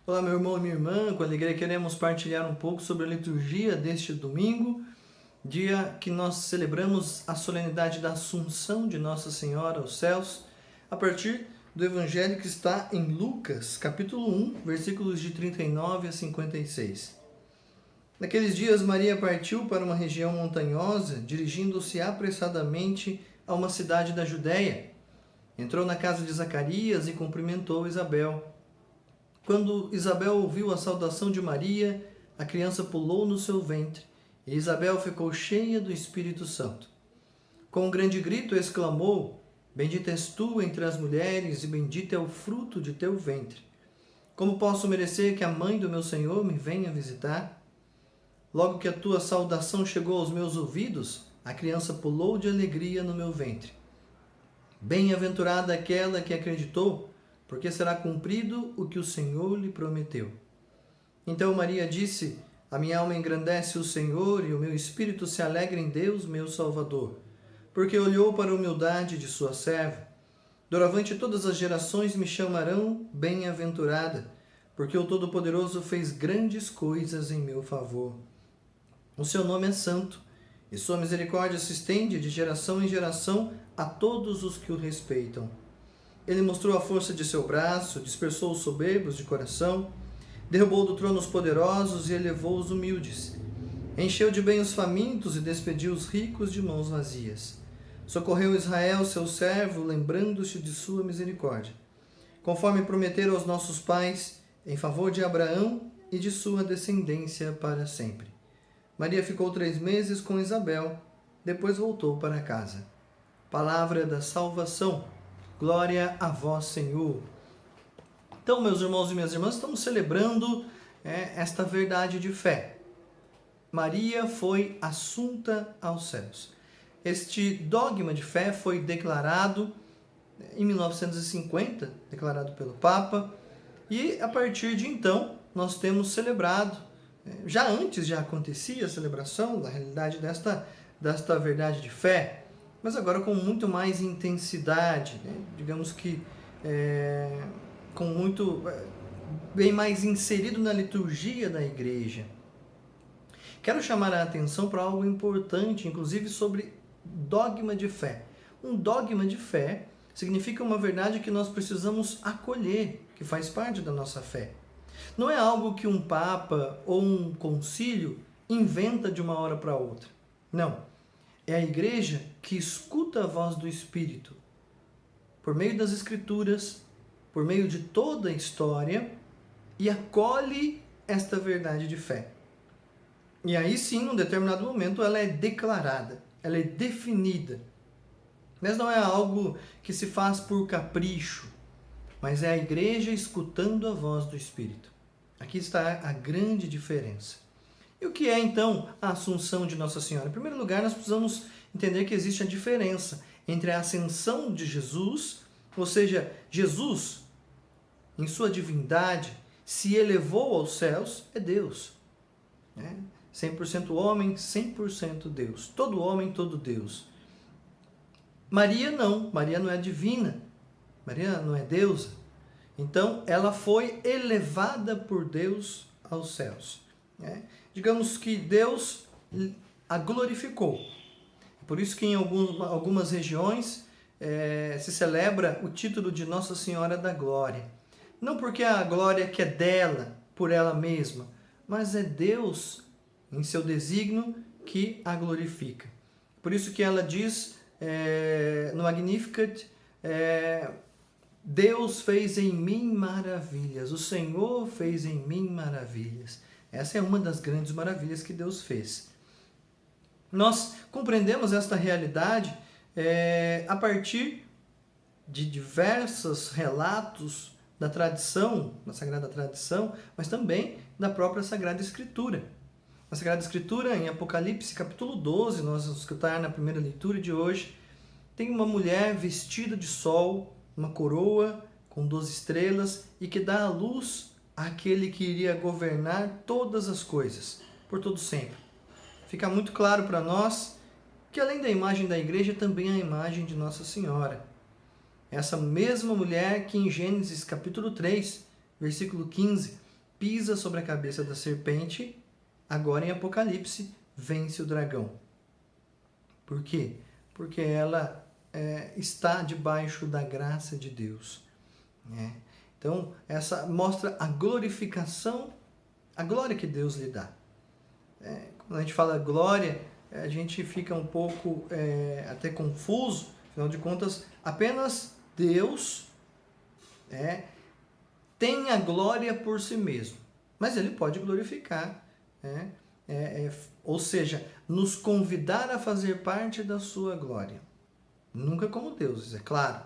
Olá, meu irmão e minha irmã, com alegria queremos partilhar um pouco sobre a liturgia deste domingo, dia que nós celebramos a solenidade da Assunção de Nossa Senhora aos céus, a partir do Evangelho que está em Lucas, capítulo 1, versículos de 39 a 56. Naqueles dias, Maria partiu para uma região montanhosa, dirigindo-se apressadamente a uma cidade da Judéia. Entrou na casa de Zacarias e cumprimentou Isabel. Quando Isabel ouviu a saudação de Maria, a criança pulou no seu ventre, e Isabel ficou cheia do Espírito Santo. Com um grande grito exclamou: Bendita és tu entre as mulheres, e bendito é o fruto de teu ventre. Como posso merecer que a mãe do meu Senhor me venha visitar? Logo que a tua saudação chegou aos meus ouvidos, a criança pulou de alegria no meu ventre. Bem-aventurada aquela que acreditou, porque será cumprido o que o Senhor lhe prometeu. Então Maria disse: A minha alma engrandece o Senhor, e o meu espírito se alegra em Deus, meu Salvador, porque olhou para a humildade de sua serva. Doravante todas as gerações me chamarão bem-aventurada, porque o Todo-Poderoso fez grandes coisas em meu favor. O seu nome é santo, e sua misericórdia se estende de geração em geração a todos os que o respeitam. Ele mostrou a força de seu braço, dispersou os soberbos de coração, derrubou do trono os poderosos e elevou os humildes. Encheu de bem os famintos e despediu os ricos de mãos vazias. Socorreu Israel, seu servo, lembrando-se de sua misericórdia, conforme prometera aos nossos pais, em favor de Abraão e de sua descendência para sempre. Maria ficou 3 meses com Isabel, depois voltou para casa. Palavra da salvação. Glória a vós, Senhor. Então, meus irmãos e minhas irmãs, estamos celebrando esta verdade de fé. Maria foi assunta aos céus. Este dogma de fé foi declarado em 1950, declarado pelo Papa, e a partir de então nós temos celebrado. Já antes já acontecia a celebração da realidade desta verdade de fé, mas agora com muito mais intensidade, digamos que com muito bem mais inserido na liturgia da igreja. Quero chamar a atenção para algo importante, inclusive sobre dogma de fé. Um dogma de fé significa uma verdade que nós precisamos acolher, que faz parte da nossa fé. Não é algo que um papa ou um concílio inventa de uma hora para outra. Não. É a igreja que escuta a voz do Espírito, por meio das Escrituras, por meio de toda a história, e acolhe esta verdade de fé. E aí sim, num determinado momento, ela é declarada, ela é definida. Mas não é algo que se faz por capricho, mas é a igreja escutando a voz do Espírito. Aqui está a grande diferença. E o que é, então, a Assunção de Nossa Senhora? Em primeiro lugar, nós precisamos entender que existe a diferença entre a ascensão de Jesus, ou seja, Jesus, em sua divindade, se elevou aos céus, é Deus. 100% homem, 100% Deus. Todo homem, todo Deus. Maria não é divina. Maria não é deusa. Então, ela foi elevada por Deus aos céus. Digamos que Deus a glorificou. Por isso que em algumas regiões se celebra o título de Nossa Senhora da Glória. Não porque a glória que é dela, por ela mesma, mas é Deus, em seu desígnio, que a glorifica. Por isso que ela diz no Magnificat, Deus fez em mim maravilhas, o Senhor fez em mim maravilhas. Essa é uma das grandes maravilhas que Deus fez. Nós compreendemos esta realidade a partir de diversos relatos da tradição, da Sagrada Tradição, mas também da própria Sagrada Escritura. Na Sagrada Escritura, em Apocalipse, capítulo 12, nós vamos escutar na primeira leitura de hoje, tem uma mulher vestida de sol, uma coroa com 12 estrelas e que dá a luz àquele que iria governar todas as coisas, por todo sempre. Fica muito claro para nós que além da imagem da igreja, também a imagem de Nossa Senhora. Essa mesma mulher que em Gênesis capítulo 3, versículo 15, pisa sobre a cabeça da serpente, agora em Apocalipse, vence o dragão. Por quê? Porque ela está debaixo da graça de Deus. Né? Então, essa mostra a glorificação, a glória que Deus lhe dá. Quando a gente fala glória, a gente fica um pouco até confuso, afinal de contas, apenas Deus tem a glória por si mesmo, mas Ele pode glorificar, ou seja, nos convidar a fazer parte da sua glória. Nunca como Deus, é claro,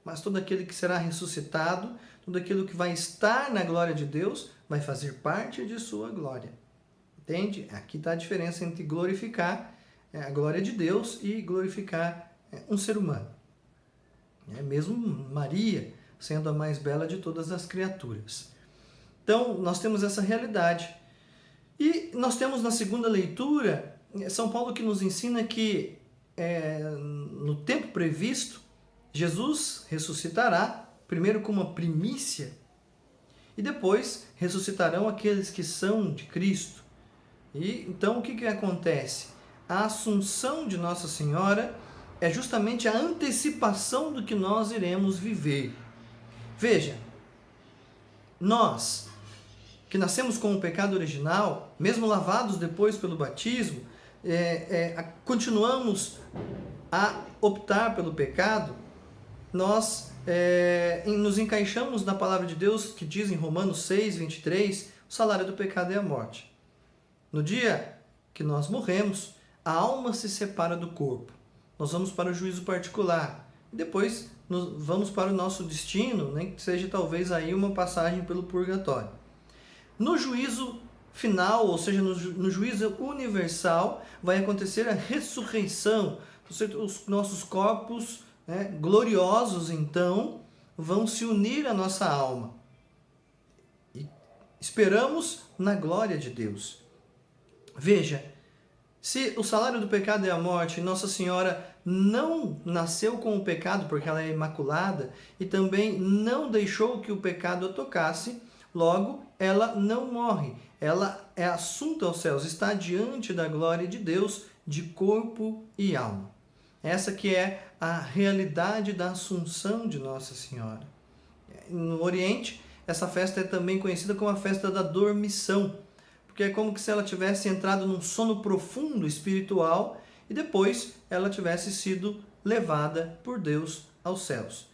mas todo aquele que será ressuscitado, tudo aquilo que vai estar na glória de Deus, vai fazer parte de sua glória. Entende? Aqui está a diferença entre glorificar a glória de Deus e glorificar um ser humano. Mesmo Maria, sendo a mais bela de todas as criaturas. Então, nós temos essa realidade. E nós temos na segunda leitura, São Paulo que nos ensina que no tempo previsto, Jesus ressuscitará, primeiro como uma primícia, e depois ressuscitarão aqueles que são de Cristo. E então o que acontece? A assunção de Nossa Senhora é justamente a antecipação do que nós iremos viver. Veja, nós que nascemos com o pecado original, mesmo lavados depois pelo batismo, continuamos a optar pelo pecado, nós nos encaixamos na palavra de Deus que diz em Romanos 6, 23, o salário do pecado é a morte. No dia que nós morremos, a alma se separa do corpo. Nós vamos para o juízo particular. E depois vamos para o nosso destino, nem que seja talvez aí uma passagem pelo purgatório. No juízo final, ou seja, no juízo universal, vai acontecer a ressurreição. Os nossos corpos gloriosos, então, vão se unir à nossa alma. E esperamos na glória de Deus. Veja, se o salário do pecado é a morte, Nossa Senhora não nasceu com o pecado porque ela é imaculada e também não deixou que o pecado a tocasse, logo ela não morre. Ela é assunta aos céus, está diante da glória de Deus de corpo e alma. Essa que é a realidade da Assunção de Nossa Senhora. No Oriente, essa festa é também conhecida como a festa da dormição, porque é como se ela tivesse entrado num sono profundo espiritual e depois ela tivesse sido levada por Deus aos céus.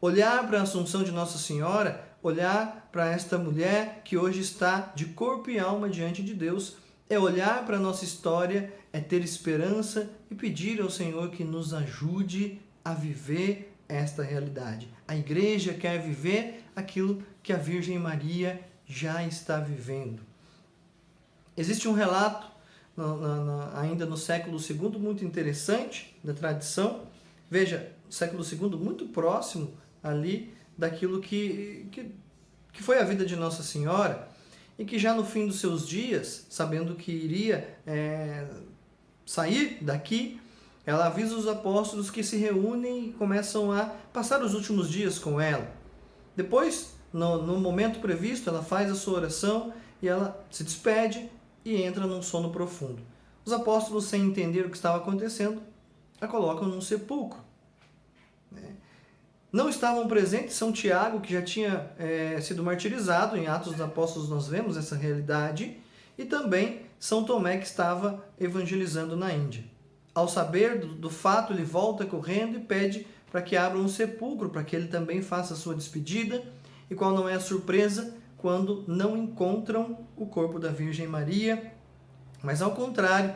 Olhar para a Assunção de Nossa Senhora, olhar para esta mulher que hoje está de corpo e alma diante de Deus, é olhar para a nossa história, é ter esperança e pedir ao Senhor que nos ajude a viver esta realidade. A igreja quer viver aquilo que a Virgem Maria já está vivendo. Existe um relato, ainda no século II, muito interessante, da tradição. Veja, século II muito próximo ali daquilo que foi a vida de Nossa Senhora, e que já no fim dos seus dias, sabendo que iria sair daqui, ela avisa os apóstolos que se reúnem e começam a passar os últimos dias com ela. Depois, no momento previsto, ela faz a sua oração e ela se despede e entra num sono profundo. Os apóstolos, sem entender o que estava acontecendo, a colocam num sepulcro. Não estavam presentes São Tiago, que já tinha sido martirizado. Em Atos dos Apóstolos nós vemos essa realidade, e também São Tomé, que estava evangelizando na Índia. Ao saber do fato, ele volta correndo e pede para que abram um sepulcro, para que ele também faça a sua despedida. E qual não é a surpresa quando não encontram o corpo da Virgem Maria, mas ao contrário,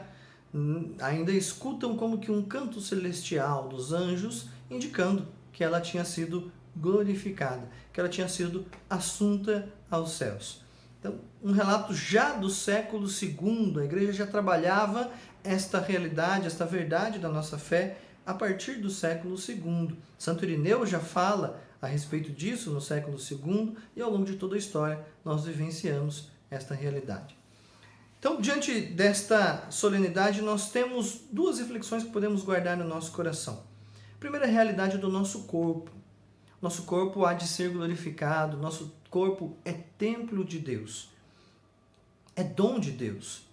ainda escutam como que um canto celestial dos anjos, indicando que ela tinha sido glorificada, que ela tinha sido assunta aos céus. Então, um relato já do século II, a igreja já trabalhava esta realidade, esta verdade da nossa fé a partir do século II. Santo Irineu já fala a respeito disso no século II, e ao longo de toda a história nós vivenciamos esta realidade. Então, diante desta solenidade, nós temos duas reflexões que podemos guardar no nosso coração. A primeira é a realidade do nosso corpo. nosso corpo há de ser glorificado, nosso corpo é templo de Deus, é dom de Deus.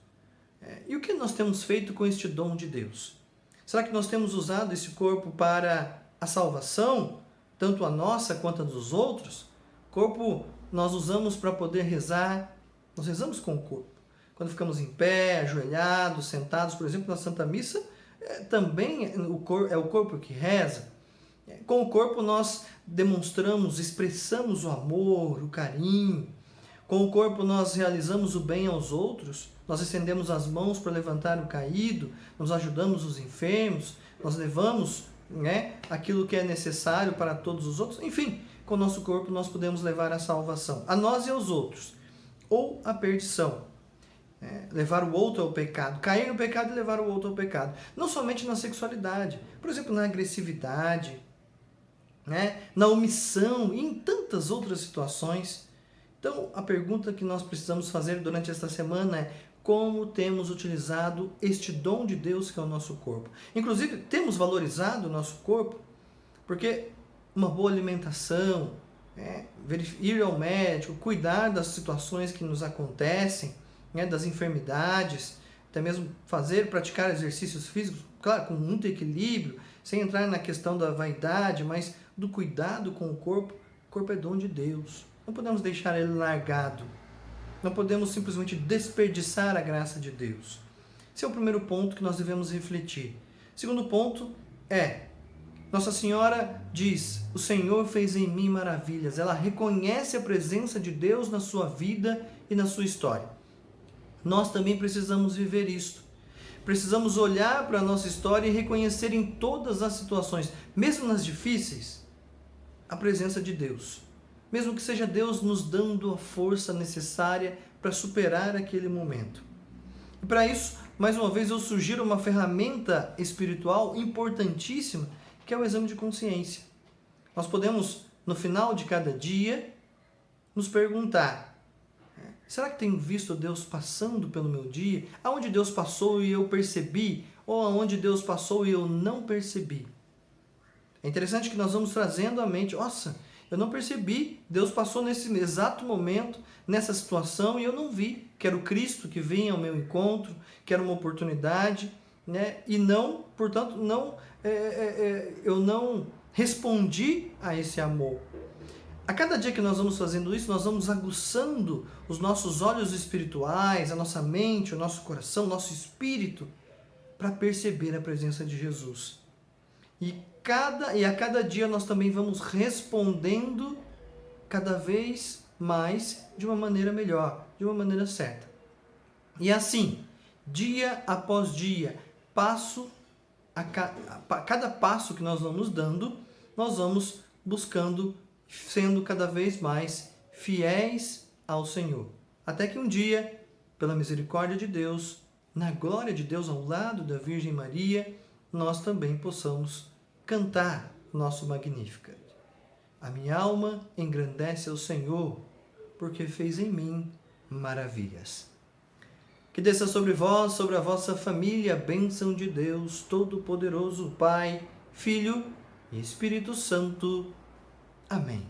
E o que nós temos feito com este dom de Deus? Será que nós temos usado esse corpo para a salvação, tanto a nossa quanto a dos outros? Corpo nós usamos para poder rezar, nós rezamos com o corpo. Quando ficamos em pé, ajoelhados, sentados, por exemplo, na Santa Missa, também é o corpo que reza. Com o corpo nós demonstramos, expressamos o amor, o carinho. Com o corpo nós realizamos o bem aos outros, nós estendemos as mãos para levantar o caído, nós ajudamos os enfermos, nós levamos, aquilo que é necessário para todos os outros. Enfim, com o nosso corpo nós podemos levar a salvação, a nós e aos outros, ou a perdição. Levar o outro ao pecado, cair no pecado e levar o outro ao pecado. Não somente na sexualidade, por exemplo, na agressividade, na omissão e em tantas outras situações. Então, a pergunta que nós precisamos fazer durante esta semana é: como temos utilizado este dom de Deus que é o nosso corpo? Inclusive, temos valorizado o nosso corpo? Porque uma boa alimentação, ir ao médico, cuidar das situações que nos acontecem, das enfermidades, até mesmo praticar exercícios físicos, claro, com muito equilíbrio, sem entrar na questão da vaidade, mas do cuidado com o corpo. O corpo é dom de Deus. Não podemos deixar ele largado. Não podemos simplesmente desperdiçar a graça de Deus. Esse é o primeiro ponto que nós devemos refletir. Segundo ponto é: Nossa Senhora diz, o Senhor fez em mim maravilhas. Ela reconhece a presença de Deus na sua vida e na sua história. Nós também precisamos viver isto. Precisamos olhar para a nossa história e reconhecer em todas as situações, mesmo nas difíceis, a presença de Deus. Mesmo que seja Deus nos dando a força necessária para superar aquele momento. E para isso, mais uma vez, eu sugiro uma ferramenta espiritual importantíssima, que é o exame de consciência. Nós podemos, no final de cada dia, nos perguntar: será que tenho visto Deus passando pelo meu dia? Aonde Deus passou e eu percebi? Ou aonde Deus passou e eu não percebi? É interessante que nós vamos trazendo à mente: nossa, eu não percebi, Deus passou nesse exato momento, nessa situação, e eu não vi que era o Cristo que vinha ao meu encontro, que era uma oportunidade, e não, portanto, eu não respondi a esse amor. A cada dia que nós vamos fazendo isso, nós vamos aguçando os nossos olhos espirituais, a nossa mente, o nosso coração, o nosso espírito, para perceber a presença de Jesus. E a cada dia nós também vamos respondendo cada vez mais de uma maneira melhor, de uma maneira certa. E assim, dia após dia, cada passo que nós vamos dando, nós vamos buscando, sendo cada vez mais fiéis ao Senhor. Até que um dia, pela misericórdia de Deus, na glória de Deus ao lado da Virgem Maria, nós também possamos cantar nosso Magnificat. A minha alma engrandece ao Senhor, porque fez em mim maravilhas. Que desça sobre vós, sobre a vossa família, a bênção de Deus Todo-Poderoso, Pai, Filho e Espírito Santo. Amém.